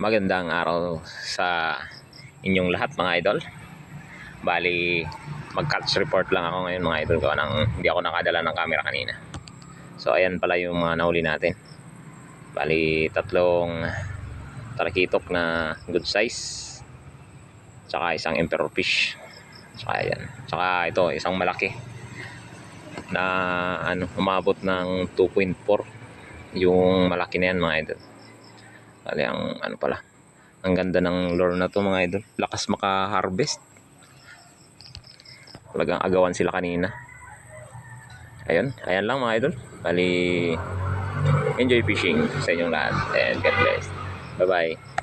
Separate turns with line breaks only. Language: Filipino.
Magandang araw sa inyong lahat mga idol. Bali, mag-catch report lang ako ngayon mga idol ko hindi ako nakadala ng camera kanina. So ayan pala yung mga nahuli natin. Bali, 3 talakitok na good size, tsaka isang emperor fish, tsaka ayan, tsaka ito isang malaki na umabot ng 2.4 yung malaki na yan mga idol. Bali, ang pala, ang ganda ng lure na to mga idol. Lakas maka-harvest. Talagang agawan sila kanina. Ayan lang mga idol. Bali, enjoy fishing sa inyong lahat and God bless. Bye bye.